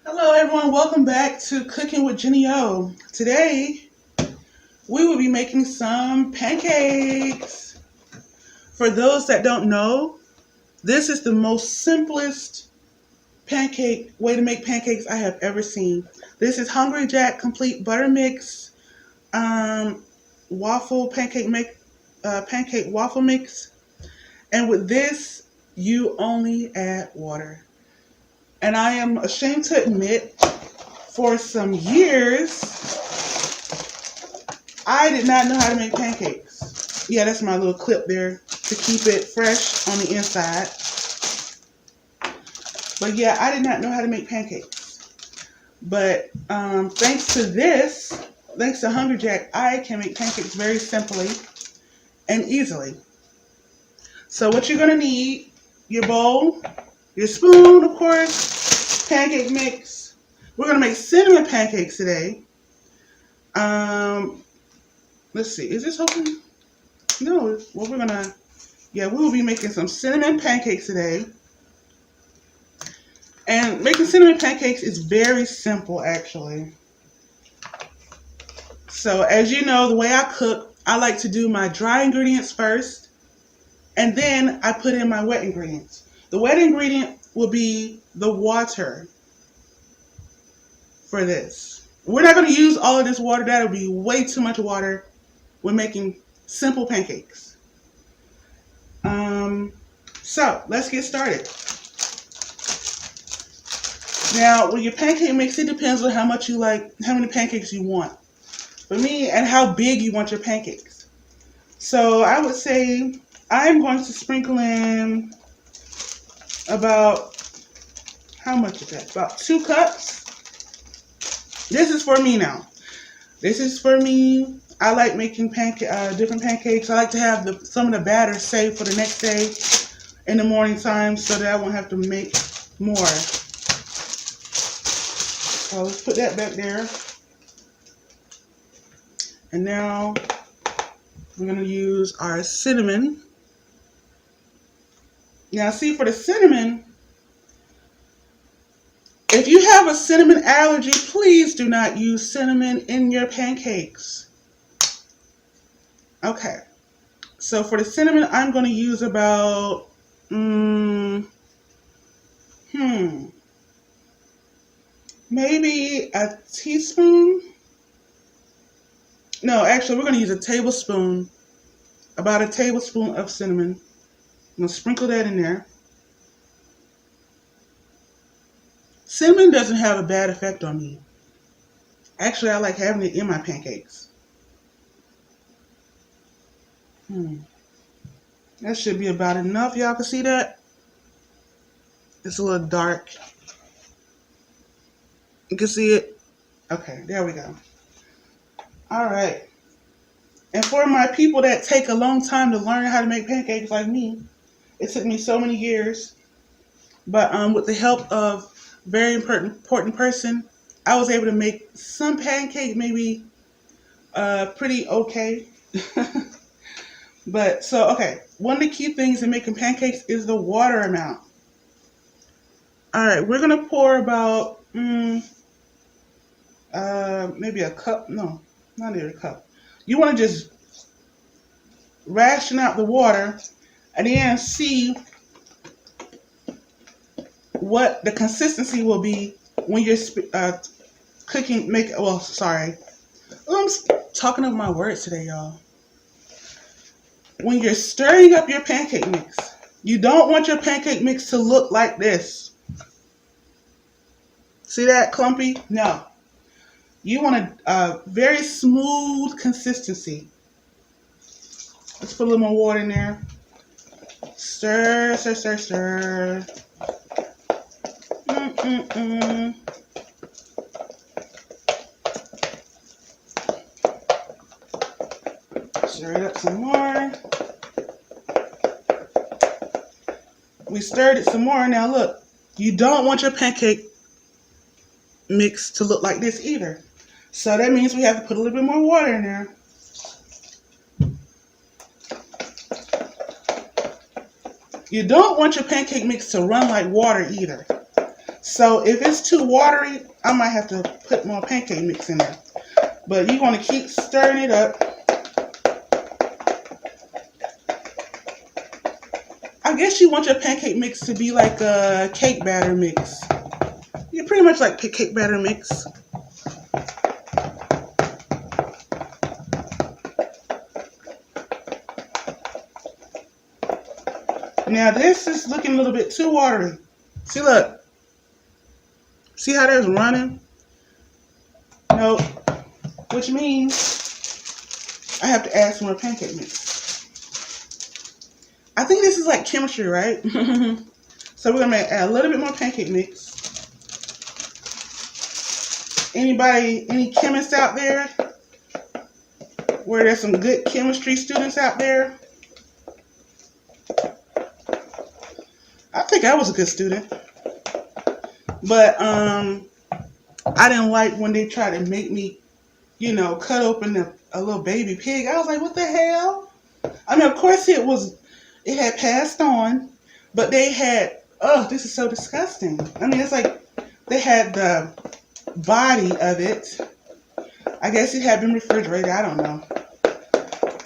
Hello everyone, welcome back to Cooking with JennyO. Today, we will be making some pancakes. For those that don't know, this is the most simplest pancake way to make pancakes I have ever seen. This is Hungry Jack Complete Butter Mix waffle pancake waffle mix. And with this, you only add water. And I am ashamed to admit, for some years, I did not know how to make pancakes. Yeah, that's my little clip there to keep it fresh on the inside. But yeah, I did not know how to make pancakes. But thanks to Hungry Jack, I can make pancakes very simply and easily. So what you're going to need, your bowl, your spoon, of course, pancake mix. We're going to make cinnamon pancakes today. Let's see, is this open? No, well, we will be making some cinnamon pancakes today. And making cinnamon pancakes is very simple, actually. So, as you know, the way I cook, I like to do my dry ingredients first, and then I put in my wet ingredients. The wet ingredient will be the water for this. We're not going to use all of this water. That'll be way too much water when making simple pancakes. So let's get started. Now, with your pancake mix, it depends on how much you like, how many pancakes you want. For me, and how big you want your pancakes. So I would say I'm going to sprinkle in about, how much is that? About 2 cups. This is for me now. This is for me. I like making different pancakes. I like to have some of the batter saved for the next day in the morning time so that I won't have to make more. So let's put that back there. And now we're going to use our cinnamon. Now see, for the cinnamon, if you have a cinnamon allergy, please do not use cinnamon in your pancakes. Okay, so for the cinnamon, I'm going to use about, maybe a teaspoon. No, actually, we're going to use a tablespoon, about a tablespoon of cinnamon. I'm going to sprinkle that in there. Cinnamon doesn't have a bad effect on me. Actually, I like having it in my pancakes. That should be about enough. Y'all can see that? It's a little dark. You can see it? Okay, there we go. All right. And for my people that take a long time to learn how to make pancakes like me, it took me so many years. But with the help of a very important person, I was able to make some pancake maybe pretty okay. But so, okay, one of the key things in making pancakes is the water amount. All right, we're going to pour about maybe a cup. No, not even a cup. You want to just ration out the water and then see what the consistency will be when you're cooking. I'm talking over my words today, y'all. When you're stirring up your pancake mix, you don't want your pancake mix to look like this. See that clumpy? No. You want a very smooth consistency. Let's put a little more water in there. Stir, stir, stir, stir. Stir it up some more. We stirred it some more. Now look, you don't want your pancake mix to look like this either. So that means we have to put a little bit more water in there. You don't want your pancake mix to run like water either. So if it's too watery, I might have to put more pancake mix in there. But you're going to keep stirring it up. I guess you want your pancake mix to be like a cake batter mix. You're pretty much like cake batter mix. Now this is looking a little bit too watery. See, look. See how that's running? Nope. Which means I have to add some more pancake mix. I think this is like chemistry, right? So we're gonna add a little bit more pancake mix. Anybody, any chemists out there? Where there's some good chemistry students out there? I think I was a good student. But I didn't like when they tried to make me, you know, cut open a little baby pig. I was like, what the hell? I mean, of course it had passed on, but they had, oh, this is so disgusting. I mean, it's like they had the body of it. I guess it had been refrigerated. I don't know.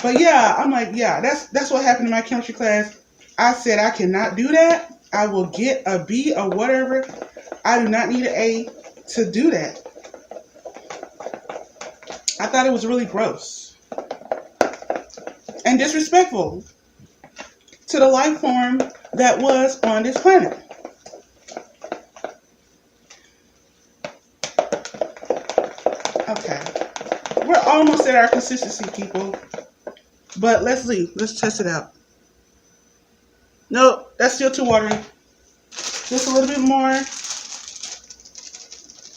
But yeah, I'm like, yeah, that's what happened in my chemistry class. I said I cannot do that. I will get a B or whatever. I do not need an A to do that. I thought it was really gross and disrespectful to the life form that was on this planet. Okay. We're almost at our consistency, people. But let's leave. Let's test it out. Nope, that's still too watery. Just a little bit more.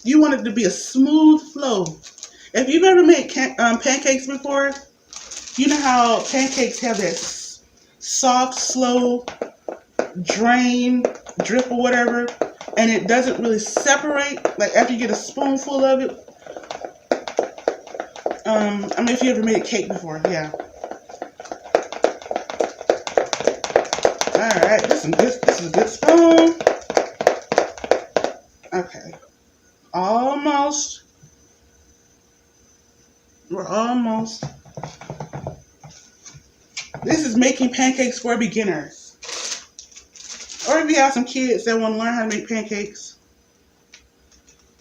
You want it to be a smooth flow. If you've ever made pancakes before, you know how pancakes have that soft, slow drain, drip or whatever, and it doesn't really separate, like after you get a spoonful of it. I mean, if you ever made a cake before, yeah. Alright, this is a good spoon. Okay. Almost. We're almost. This is making pancakes for beginners. Or if you have some kids that want to learn how to make pancakes,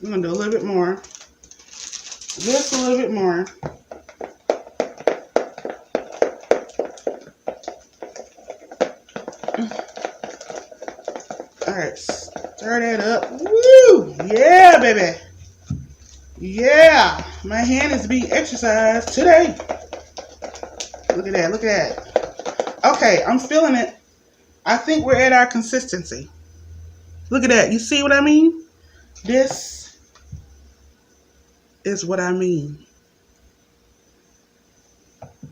I'm going to do a little bit more. Just a little bit more. Alright, stir that up. Woo! Yeah, baby. Yeah, my hand is being exercised today. Look at that, look at that. Okay, I'm feeling it. I think we're at our consistency. Look at that. You see what I mean? This is what I mean.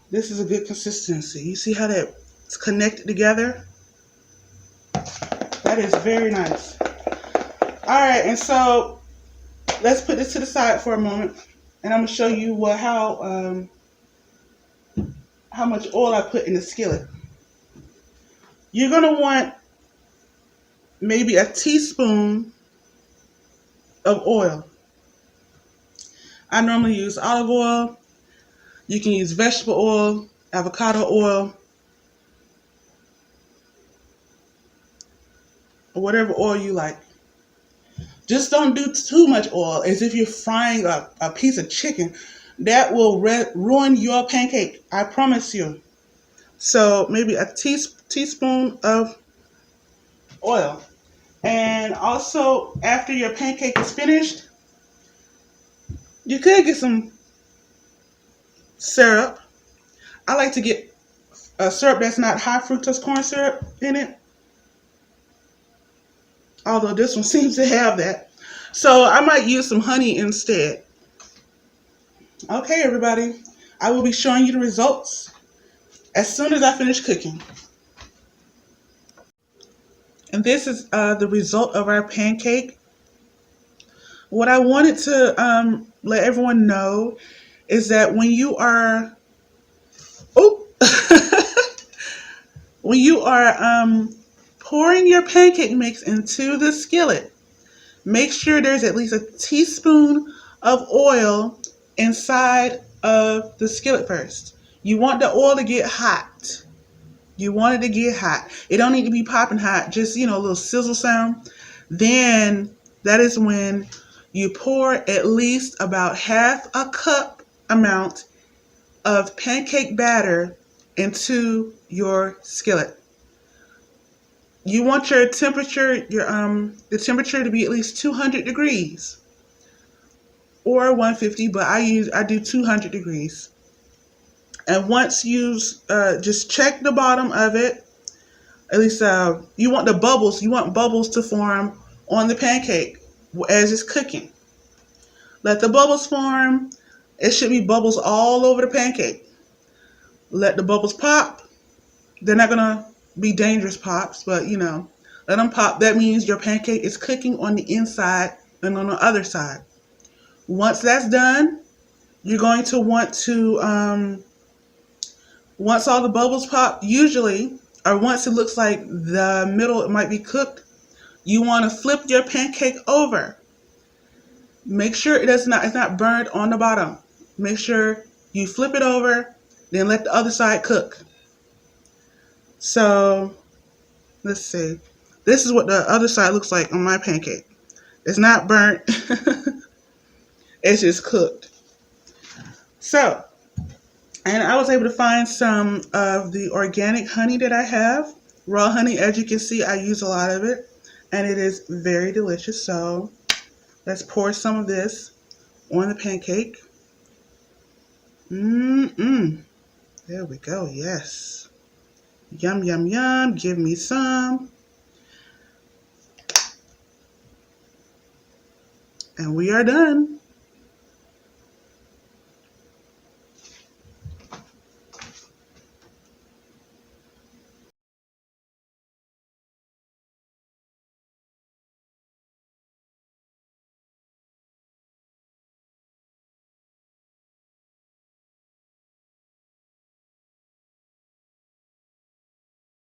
This is a good consistency. You see how that's connected together? That is very nice. Alright, and so let's put this to the side for a moment. And I'm going to show you how much oil I put in the skillet. You're going to want maybe a teaspoon of oil. I normally use olive oil. You can use vegetable oil, avocado oil, or whatever oil you like. Just don't do too much oil, as if you're frying a piece of chicken. That will ruin your pancake, I promise you. So maybe a teaspoon of oil. And also, after your pancake is finished, you could get some syrup. I like to get a syrup that's not high fructose corn syrup in it. Although this one seems to have that. So I might use some honey instead. Okay, everybody. I will be showing you the results as soon as I finish cooking. And this is the result of our pancake. What I wanted to let everyone know is that when you are when you are pouring your pancake mix into the skillet, Make sure there's at least a teaspoon of oil inside of the skillet first. You want the oil to get hot. You want it to get hot. It don't need to be popping hot, just, a little sizzle sound. Then that is when you pour at least about half a cup amount of pancake batter into your skillet. You want your temperature, the temperature to be at least 200 degrees or 150, but I do 200 degrees. And once you just check the bottom of it, at least you want bubbles to form on the pancake as it's cooking. Let the bubbles form. It should be bubbles all over the pancake. Let the bubbles pop. They're not gonna be dangerous pops, but let them pop. That means your pancake is cooking on the inside and on the other side. Once that's done, you're going to want to once all the bubbles pop, usually, or once it looks like the middle it might be cooked, you want to flip your pancake over. Make sure it's not burned on the bottom. Make sure you flip it over, then let the other side cook. So let's see. This is what the other side looks like on my pancake. It's not burnt. It's just cooked. So, and I was able to find some of the organic honey that I have. Raw honey, as you can see, I use a lot of it. And it is very delicious. So, let's pour some of this on the pancake. There we go. Yes. Yum, yum, yum. Give me some. And we are done.